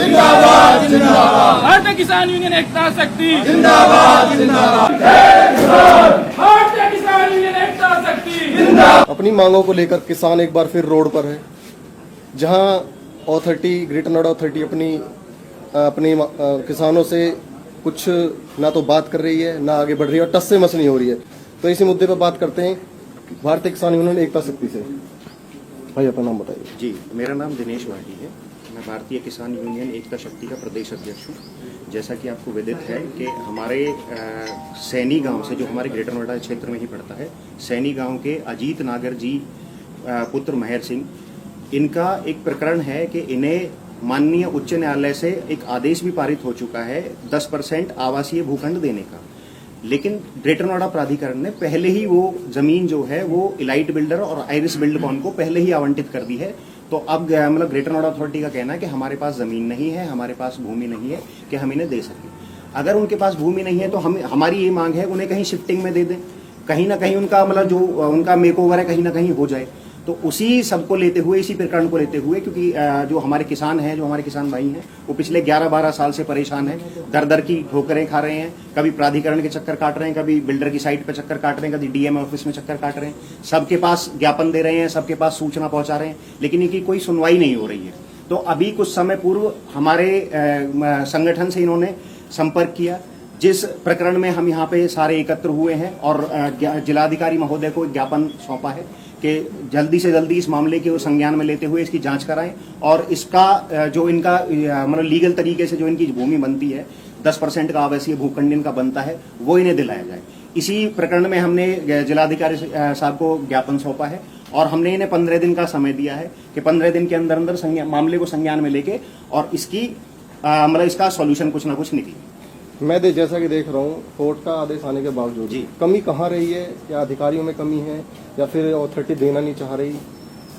जिंदाबाद जिंदाबाद। भारतीय किसान यूनियन एकता शक्ति जिंदाबाद जिंदाबाद। भारतीय किसान यूनियन एकता शक्ति। अपनी मांगों को लेकर किसान एक बार फिर रोड पर है, जहां अथॉरिटी ग्रेटर नोएडा अथॉरिटी अपनी किसानों से कुछ ना तो बात कर रही है, ना आगे बढ़ रही है और टस से मस नहीं हो रही है। तो इसी मुद्दे पर बात करते हैं भारतीय किसान यूनियन एकता शक्ति से। भाई अपना नाम बताइए। जी, मेरा नाम दिनेश वाडी है। मैं भारतीय किसान यूनियन एकता शक्ति का प्रदेश अध्यक्ष हूँ। जैसा कि आपको विदित है कि हमारे सैनी गांव से, जो हमारे ग्रेटर नोएडा क्षेत्र में ही पड़ता है, सैनी गांव के अजीत नागर जी पुत्र मेहर सिंह, इनका एक प्रकरण है कि इन्हें माननीय उच्च न्यायालय से एक आदेश भी पारित हो चुका है 10% आवासीय भूखंड देने का। लेकिन ग्रेटर नोएडा प्राधिकरण ने पहले ही वो जमीन जो है वो इलाइट बिल्डर और आइरिस बिल्डकॉन को पहले ही आवंटित कर दी है। तो अब मतलब ग्रेटर नोएडा अथॉरिटी का कहना है कि हमारे पास जमीन नहीं है, हमारे पास भूमि नहीं है कि हम इन्हें दे सकें। अगर उनके पास भूमि नहीं है तो हमारी ये मांग है उन्हें कहीं शिफ्टिंग में दे दें, कहीं ना कहीं उनका मतलब जो उनका मेकओवर है कहीं ना कहीं हो जाए। तो उसी सबको लेते हुए, इसी प्रकरण को लेते हुए, क्योंकि जो हमारे किसान हैं, जो हमारे किसान भाई हैं, वो पिछले 11-12 साल से परेशान हैं, दर दर की ठोकरें खा रहे हैं। कभी प्राधिकरण के चक्कर काट रहे हैं, कभी बिल्डर की साइट पे चक्कर काट रहे हैं, कभी डीएम ऑफिस में चक्कर काट रहे हैं, सबके पास ज्ञापन दे रहे हैं, सबके पास सूचना पहुंचा रहे हैं, लेकिन इनकी कोई सुनवाई नहीं हो रही है। तो अभी कुछ समय पूर्व हमारे संगठन से इन्होंने संपर्क किया, जिस प्रकरण में हम यहाँ पे सारे एकत्र हुए हैं, और जिलाधिकारी महोदय को ज्ञापन सौंपा है कि जल्दी से जल्दी इस मामले के संज्ञान में लेते हुए इसकी जांच कराएं और इसका जो इनका मतलब लीगल तरीके से जो इनकी भूमि बनती है, 10% का आवासीय भूखंड इनका बनता है, वो इन्हें दिलाया जाए। इसी प्रकरण में हमने जिलाधिकारी साहब को ज्ञापन सौंपा है और हमने इन्हें 15 दिन का समय दिया है कि 15 दिन के अंदर अंदर मामले को संज्ञान में लेके और इसकी मतलब इसका सॉल्यूशन कुछ ना कुछ निकले। मैं जैसा कि देख रहा हूँ, कोर्ट का आदेश आने के बावजूद जी, कमी कहाँ रही है? या अधिकारियों में कमी है, या फिर अथॉरिटी देना नहीं चाह रही?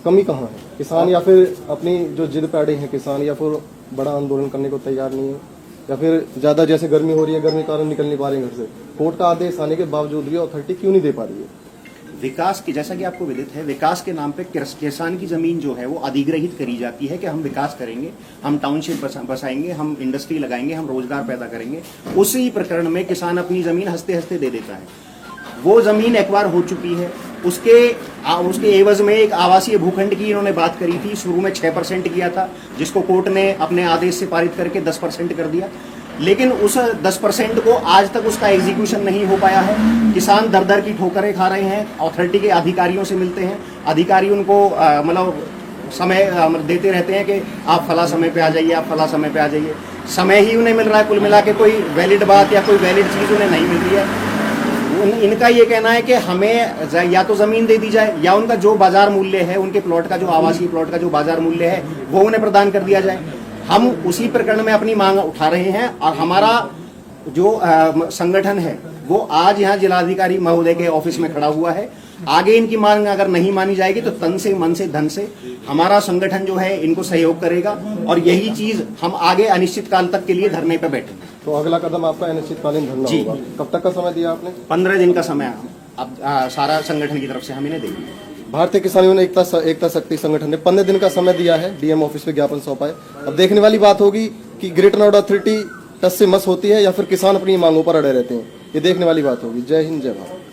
कमी कहाँ है? किसान या फिर अपनी जो जिद पे अड़े हैं किसान, या फिर बड़ा आंदोलन करने को तैयार नहीं है, या फिर ज्यादा जैसे गर्मी हो रही है, गर्मी के कारण निकल नहीं पा रहे हैं घर से। कोर्ट का आदेश आने के बावजूद भी अथॉरिटी क्यों नहीं दे पा रही है? विकास की, जैसा कि आपको विदित है, विकास के नाम पे किसान की जमीन जो है वो अधिग्रहित करी जाती है कि हम विकास करेंगे, हम टाउनशिप बसाएंगे, हम इंडस्ट्री लगाएंगे, हम रोजगार पैदा करेंगे। उसी प्रकरण में किसान अपनी जमीन हंसते हंसते दे देता है। वो जमीन एक्वायर हो चुकी है, उसके एवज में एक आवासीय भूखंड की इन्होंने बात करी थी। शुरू में 6% किया था, जिसको कोर्ट ने अपने आदेश से पारित करके 10% कर दिया। लेकिन उस 10% को आज तक उसका एग्जीक्यूशन नहीं हो पाया है। किसान दर दर की ठोकरें खा रहे हैं। अथॉरिटी के अधिकारियों से मिलते हैं, अधिकारी उनको मतलब समय देते रहते हैं कि आप फला समय पे आ जाइए, आप फला समय पे आ जाइए। समय ही उन्हें मिल रहा है, कुल मिला के कोई वैलिड बात या कोई वैलिड चीज़ उन्हें नहीं मिल रही है। इनका ये कहना है कि हमें या तो जमीन दे दी जाए, या उनका जो बाजार मूल्य है, उनके प्लॉट का जो आवासीय प्लॉट का जो बाजार मूल्य है वो उन्हें प्रदान कर दिया जाए। हम उसी प्रकरण में अपनी मांग उठा रहे हैं और हमारा जो संगठन है वो आज यहाँ जिलाधिकारी महोदय के ऑफिस में खड़ा हुआ है। आगे इनकी मांग अगर नहीं मानी जाएगी तो तन से, मन से, धन से हमारा संगठन जो है इनको सहयोग करेगा, और यही चीज हम आगे अनिश्चित काल तक के लिए धरने पर बैठेंगे। तो अगला कदम आपका अनिश्चितकालीन धरना होगा। कब तक का समय दिया आपने? 15 दिन का समय अब सारा संगठन की तरफ से हम इन्हें देंगे। भारतीय किसान यूनियन एकता शक्ति संगठन ने 15 दिन का समय दिया है, डीएम ऑफिस में ज्ञापन सौंपा है। अब देखने वाली बात होगी कि ग्रेटर नोएडा अथॉरिटी टस से मस होती है या फिर किसान अपनी मांगों पर अड़े रहते हैं। ये देखने वाली बात होगी। जय हिंद, जय भारत।